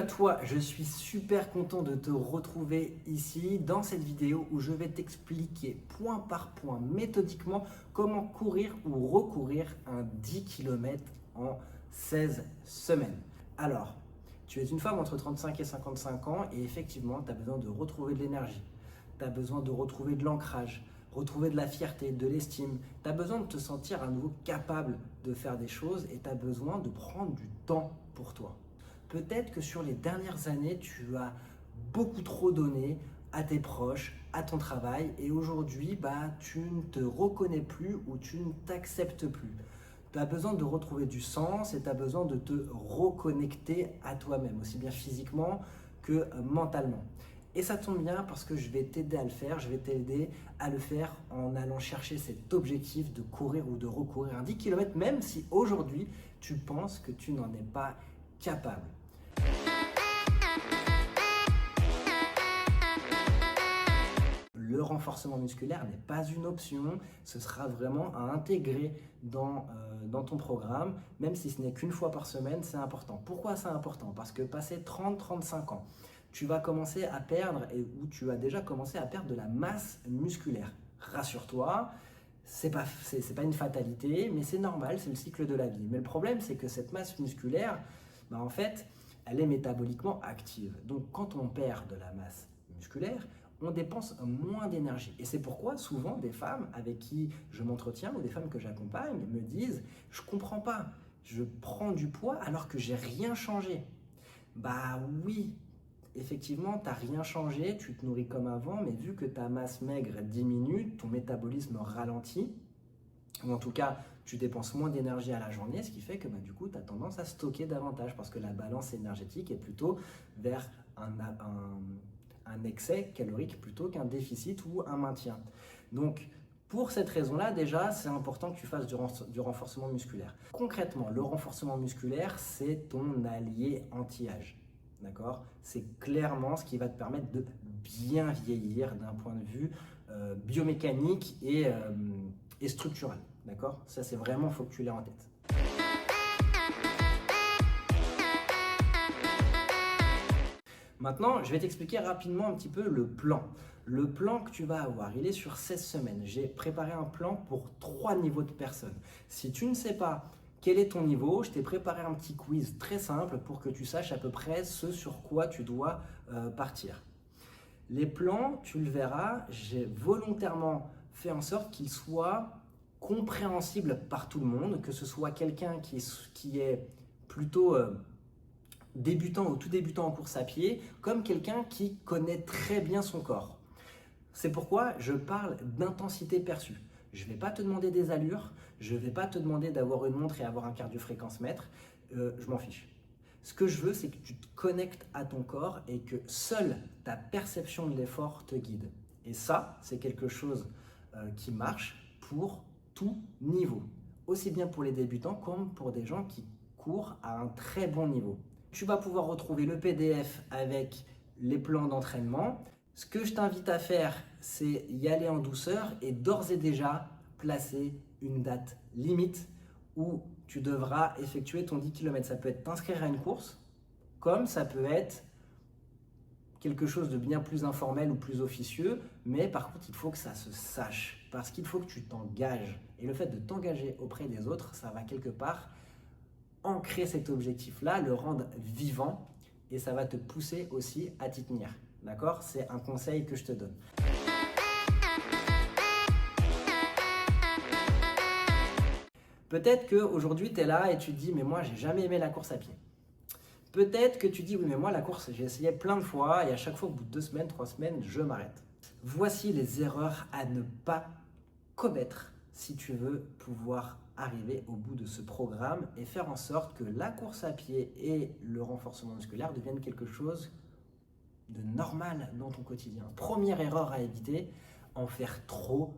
à toi, je suis super content de te retrouver ici dans cette vidéo où je vais t'expliquer point par point, méthodiquement, comment courir ou recourir un 10 km en 16 semaines. Alors, tu es une femme entre 35 et 55 ans et effectivement, tu as besoin de retrouver de l'énergie, tu as besoin de retrouver de l'ancrage, retrouver de la fierté, de l'estime. Tu as besoin de te sentir à nouveau capable de faire des choses et tu as besoin de prendre du temps pour toi. Peut-être que sur les dernières années, tu as beaucoup trop donné à tes proches, à ton travail et aujourd'hui, tu ne te reconnais plus ou tu ne t'acceptes plus. Tu as besoin de retrouver du sens et tu as besoin de te reconnecter à toi-même, aussi bien physiquement que mentalement. Et ça tombe bien parce que je vais t'aider à le faire, je vais t'aider à le faire en allant chercher cet objectif de courir ou de recourir un 10 km, même si aujourd'hui tu penses que tu n'en es pas capable. Le renforcement musculaire n'est pas une option, ce sera vraiment à intégrer dans ton programme, même si ce n'est qu'une fois par semaine, c'est important. Pourquoi c'est important? Parce que passer 30-35 ans, tu vas commencer à perdre, ou tu as déjà commencé à perdre de la masse musculaire. Rassure-toi, c'est pas une fatalité, mais c'est normal, c'est le cycle de la vie. Mais le problème, c'est que cette masse musculaire, en fait, elle est métaboliquement active. Donc quand on perd de la masse musculaire, on dépense moins d'énergie. Et c'est pourquoi souvent des femmes avec qui je m'entretiens ou des femmes que j'accompagne me disent « je comprends pas, je prends du poids alors que j'ai rien changé ». Bah oui, effectivement, tu n'as rien changé, tu te nourris comme avant, mais vu que ta masse maigre diminue, ton métabolisme ralentit, ou en tout cas, tu dépenses moins d'énergie à la journée, ce qui fait que du coup, tu as tendance à stocker davantage parce que la balance énergétique est plutôt vers un excès calorique plutôt qu'un déficit ou un maintien. Donc, pour cette raison-là, déjà, c'est important que tu fasses du renforcement musculaire. Concrètement, le renforcement musculaire, c'est ton allié anti-âge. D'accord? C'est clairement ce qui va te permettre de bien vieillir d'un point de vue biomécanique et structurel. D'accord? Ça, c'est vraiment, il faut que tu l'aies en tête. Maintenant, je vais t'expliquer rapidement un petit peu le plan. Le plan que tu vas avoir, il est sur 16 semaines. J'ai préparé un plan pour 3 niveaux de personnes. Si tu ne sais pas quel est ton niveau, je t'ai préparé un petit quiz très simple pour que tu saches à peu près ce sur quoi tu dois partir. Les plans, tu le verras, j'ai volontairement fait en sorte qu'ils soient compréhensibles par tout le monde, que ce soit quelqu'un qui est plutôt débutant ou tout débutant en course à pied, comme quelqu'un qui connaît très bien son corps. C'est pourquoi je parle d'intensité perçue. Je ne vais pas te demander des allures, je ne vais pas te demander d'avoir une montre et avoir un cardio-fréquence-mètre, je m'en fiche. Ce que je veux, c'est que tu te connectes à ton corps et que seule ta perception de l'effort te guide. Et ça, c'est quelque chose qui marche pour tout niveau, aussi bien pour les débutants comme pour des gens qui courent à un très bon niveau. Tu vas pouvoir retrouver le PDF avec les plans d'entraînement. Ce que je t'invite à faire, c'est y aller en douceur et d'ores et déjà placer une date limite où tu devras effectuer ton 10 km. Ça peut être t'inscrire à une course, comme ça peut être quelque chose de bien plus informel ou plus officieux, mais par contre, il faut que ça se sache, parce qu'il faut que tu t'engages. Et le fait de t'engager auprès des autres, ça va quelque part ancrer cet objectif-là, le rendre vivant, et ça va te pousser aussi à t'y tenir. D'accord? C'est un conseil que je te donne. Peut-être qu'aujourd'hui, tu es là et tu te dis « mais moi, j'ai jamais aimé la course à pied ». Peut-être que tu dis « oui, mais moi, la course, j'ai essayé plein de fois et à chaque fois, au bout de 2 semaines, 3 semaines, je m'arrête ». Voici les erreurs à ne pas commettre si tu veux pouvoir arriver au bout de ce programme et faire en sorte que la course à pied et le renforcement musculaire deviennent quelque chose de normal dans ton quotidien. Première erreur à éviter, en faire trop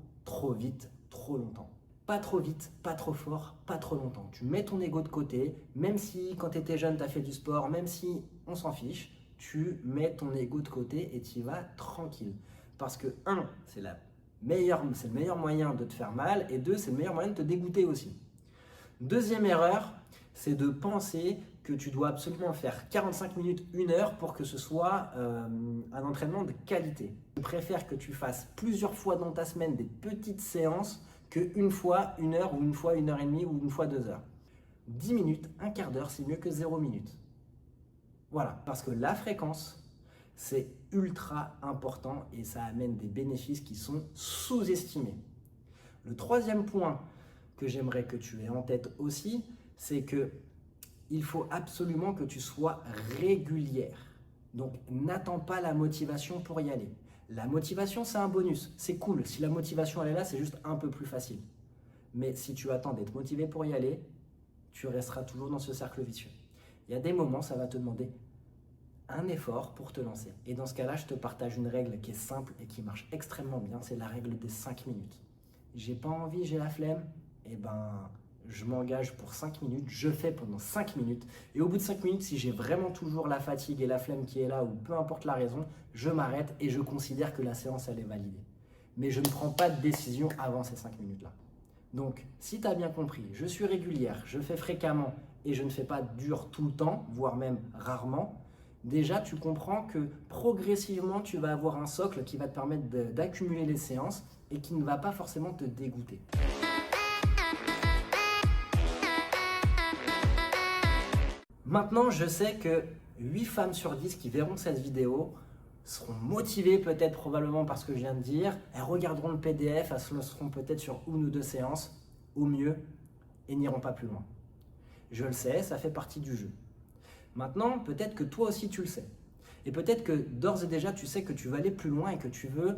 vite, trop longtemps. Pas trop vite, pas trop fort, pas trop longtemps. Tu mets ton ego de côté, même si quand tu étais jeune, tu as fait du sport, même si on s'en fiche, tu mets ton ego de côté et tu y vas tranquille. Parce que 1, c'est le meilleur moyen de te faire mal et 2, c'est le meilleur moyen de te dégoûter aussi. Deuxième erreur, c'est de penser que tu dois absolument faire 45 minutes, 1 heure pour que ce soit un entraînement de qualité. Je préfère que tu fasses plusieurs fois dans ta semaine des petites séances qu'une fois 1 heure ou une fois 1 heure et demie ou une fois 2 heures. 10 minutes, un quart d'heure, c'est mieux que 0 minutes. Voilà, parce que la fréquence, c'est ultra important et ça amène des bénéfices qui sont sous-estimés. Le troisième point que j'aimerais que tu aies en tête aussi, c'est que il faut absolument que tu sois régulière. Donc, n'attends pas la motivation pour y aller. La motivation, c'est un bonus. C'est cool. Si la motivation, elle est là, c'est juste un peu plus facile. Mais si tu attends d'être motivé pour y aller, tu resteras toujours dans ce cercle vicieux. Il y a des moments, ça va te demander un effort pour te lancer. Et dans ce cas-là, je te partage une règle qui est simple et qui marche extrêmement bien. C'est la règle des 5 minutes. J'ai pas envie, j'ai la flemme. Eh ben, je m'engage pour 5 minutes, je fais pendant 5 minutes. Et au bout de 5 minutes, si j'ai vraiment toujours la fatigue et la flemme qui est là, ou peu importe la raison, je m'arrête et je considère que la séance, elle est validée. Mais je ne prends pas de décision avant ces 5 minutes-là. Donc, si tu as bien compris, je suis régulière, je fais fréquemment et je ne fais pas dur tout le temps, voire même rarement, déjà tu comprends que progressivement tu vas avoir un socle qui va te permettre d'accumuler les séances et qui ne va pas forcément te dégoûter. Maintenant, je sais que 8 femmes sur 10 qui verront cette vidéo seront motivées peut-être probablement par ce que je viens de dire. Elles regarderont le PDF, elles se lanceront peut-être sur 1 ou 2 séances au mieux et n'iront pas plus loin. Je le sais, ça fait partie du jeu. Maintenant, peut-être que toi aussi tu le sais. Et peut-être que d'ores et déjà tu sais que tu veux aller plus loin et que tu veux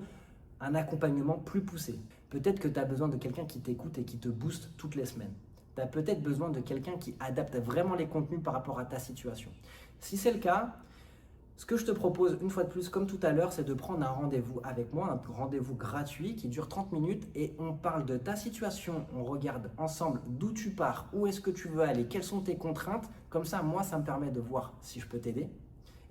un accompagnement plus poussé. Peut-être que tu as besoin de quelqu'un qui t'écoute et qui te booste toutes les semaines. Tu as peut-être besoin de quelqu'un qui adapte vraiment les contenus par rapport à ta situation. Si c'est le cas, ce que je te propose, une fois de plus, comme tout à l'heure, c'est de prendre un rendez-vous avec moi, un rendez-vous gratuit qui dure 30 minutes et on parle de ta situation, on regarde ensemble d'où tu pars, où est-ce que tu veux aller, quelles sont tes contraintes. Comme ça, moi, ça me permet de voir si je peux t'aider.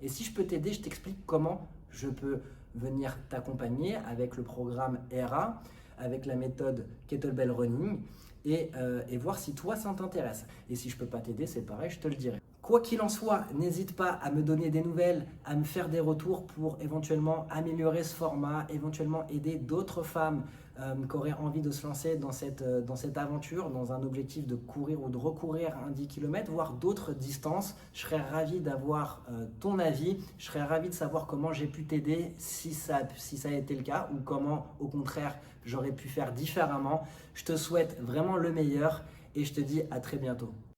Et si je peux t'aider, je t'explique comment je peux venir t'accompagner avec le programme ERA, avec la méthode Kettlebell Running et voir si toi, ça t'intéresse. Et si je ne peux pas t'aider, c'est pareil, je te le dirai. Quoi qu'il en soit, n'hésite pas à me donner des nouvelles, à me faire des retours pour éventuellement améliorer ce format, éventuellement aider d'autres femmes qui auraient envie de se lancer dans cette aventure, dans un objectif de courir ou de recourir un 10 km, voire d'autres distances. Je serais ravi d'avoir ton avis, je serais ravi de savoir comment j'ai pu t'aider si ça a été le cas ou comment au contraire j'aurais pu faire différemment. Je te souhaite vraiment le meilleur et je te dis à très bientôt.